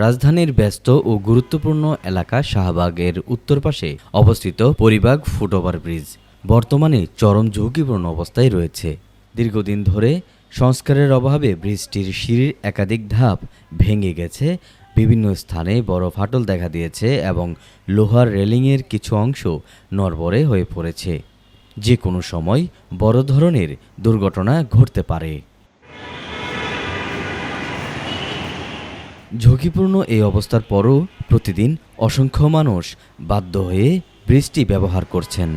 রাজধানীর ব্যস্ত ও গুরুত্বপূর্ণ এলাকা শাহবাগের উত্তর পাশে অবস্থিত পরিবাগ ফুটওভার ব্রিজ বর্তমানে চরম ঝুঁকিপূর্ণ অবস্থায় রয়েছে। দীর্ঘদিন ধরে সংস্কারের অভাবে ব্রিজটির সিঁড়ির একাধিক ধাপ ভেঙে গেছে, বিভিন্ন স্থানে বড় ফাটল দেখা দিয়েছে এবং লোহার রেলিংয়ের কিছু অংশ নড়বড়ে হয়ে পড়েছে। যে কোনো সময় বড় ধরনের দুর্ঘটনা ঘটতে পারে। ঝুঁকিপূর্ণ এই অবস্থার পরও প্রতিদিন অসংখ্য মানুষ বাধ্য হয়ে ব্রিজটি ব্যবহার করছেন,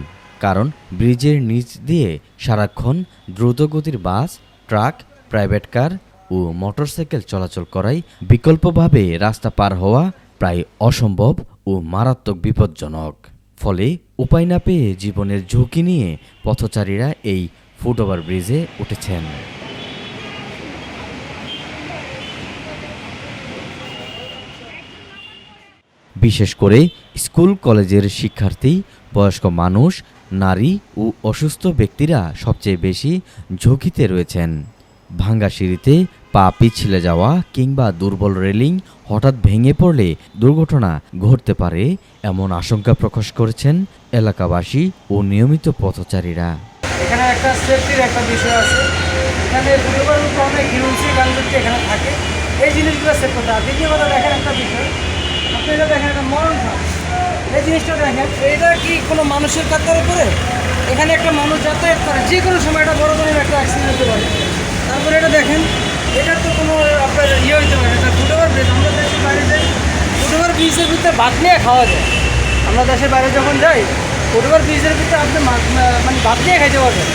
কারণ ব্রিজের নিচ দিয়ে সারাক্ষণ দ্রুতগতির বাস, ট্রাক, প্রাইভেট কার ও মোটরসাইকেল চলাচল করায় বিকল্পভাবে রাস্তা পার হওয়া প্রায় অসম্ভব ও মারাত্মক বিপজ্জনক। ফলে উপায় না পেয়ে জীবনের ঝুঁকি নিয়ে পথচারীরা এই ফুটওভার ব্রিজে উঠেছেন। বিশেষ করে স্কুল কলেজের শিক্ষার্থী, বয়স্ক মানুষ, নারী ও অসুস্থ ব্যক্তিরা সবচেয়ে বেশি ঝুঁকিতে রয়েছেন। ভাঙা সিঁড়িতে পা পিছলে যাওয়া কিংবা দুর্বল রেলিং হঠাৎ ভেঙে পড়লে দুর্ঘটনা ঘটতে পারে এমন আশঙ্কা প্রকাশ করেছেন এলাকাবাসী ও নিয়মিত পথচারীরা। এখানে একটা সেফটির একটা বিষয় আছে। এখানে ফুটওভারের উপর অনেক হিরুন্সি গানগুলি এখানে থাকে, এই জিনিসগুলো সেফ করতে হয়। দ্বিতীয় কথা দেখেন একটা বিষয়, আপনি এটা দেখেন একটা মরণ ফাঁস, এই জিনিসটা দেখেন, এটা কি কোনো মানুষের কাতার উপরে এখানে একটা মানুষ যাতায়াত করে, যে কোনো সময় একটা বড় ধরনের একটা অ্যাক্সিডেন্ট হতে পারে। তারপরে এটা দেখেন, এটার তো কোনো আপনার হইতে পারে, এটা ফুটওভার ব্রিজ। আমরা দেশের বাইরে যাই, ফুটওভার ব্রিজের ভিতরে ভাত নিয়ে খাওয়া যায়। আমরা দেশের বাইরে যখন যাই, ফুটওভার ব্রিজের ভিতরে আপনি মানে ভাত নিয়ে খাইতে পারবেন,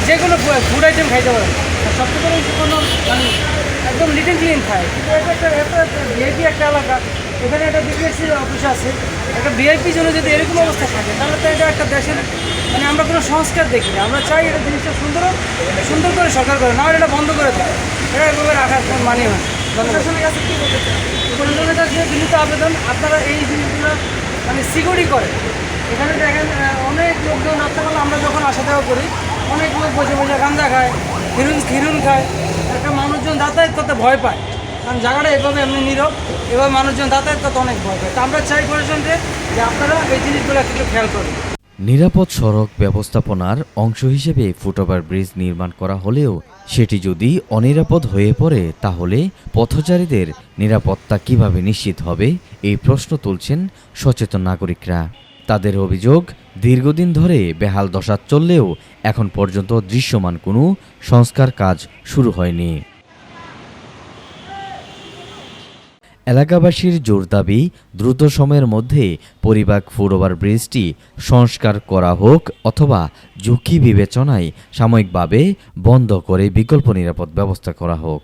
যে কোনো ফুড আইটেম খাইতে পারবেন। আর সবচেয়ে বড় কোনো মানে একদম লিটিল ক্লিন খায়। কিন্তু এটা একটা ভিআইপি একটা এলাকা, এখানে একটা বিপিএসসি অফিস আছে, একটা ভিআইপি জন্য যদি এরকম অবস্থা থাকে, তাহলে তো এটা একটা দেশের মানে আমরা কোনো সংস্কার দেখি না। আমরা চাই এটা জিনিসটা সুন্দর করে সরকার করে, না এটা বন্ধ করে দেয়। এটা এভাবে রাখার মানে হয়। প্রশাসনের কাছে কী বলতে চাই? প্রশাসনের কাছে বিনীত আবেদন, আপনারা এই জিনিসগুলো মানে সিকিউরিটি করে। এখানে দেখেন অনেক লোকজন রাত্রেবেলা আমরা যখন আসা যাওয়া করি, অনেক লোক বসে বসে গাঁজা খায়, খিরুন খায়। একটা মানুষজন যাতায়াত করতে ভয় পায়, কারণ জায়গাটা এভাবে এমনি নীরব, এভাবে মানুষজন যাতায়াত করতে অনেক ভয় পায়। তো আমরা চাই প্রশাসনকে যে আপনারা এই জিনিসগুলো একটু খেয়াল করুন। নিরাপদ সড়ক ব্যবস্থাপনার অংশ হিসেবে ফুটওভার ব্রিজ নির্মাণ করা হলেও সেটি যদি অনিরাপদ হয়ে পড়ে, তাহলে পথচারীদের নিরাপত্তা কিভাবে নিশ্চিত হবে, এই প্রশ্ন তুলছেন সচেতন নাগরিকরা। তাদের অভিযোগ, দীর্ঘদিন ধরে বেহাল দশা চললেও এখন পর্যন্ত দৃশ্যমান কোনো সংস্কার কাজ শুরু হয়নি। এলাকাবাসীর জোর দাবি, দ্রুত সময়ের মধ্যে পরিবাগ ফুটওভার ব্রিজটি সংস্কার করা হোক অথবা ঝুঁকি বিবেচনায় সাময়িকভাবে বন্ধ করে বিকল্প নিরাপদ ব্যবস্থা করা হোক।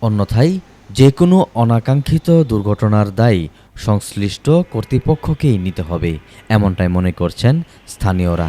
অন্যথায় যে কোনো অনাকাঙ্ক্ষিত দুর্ঘটনার দায় সংশ্লিষ্ট কর্তৃপক্ষকেই নিতে হবে, এমনটাই মনে করছেন স্থানীয়রা।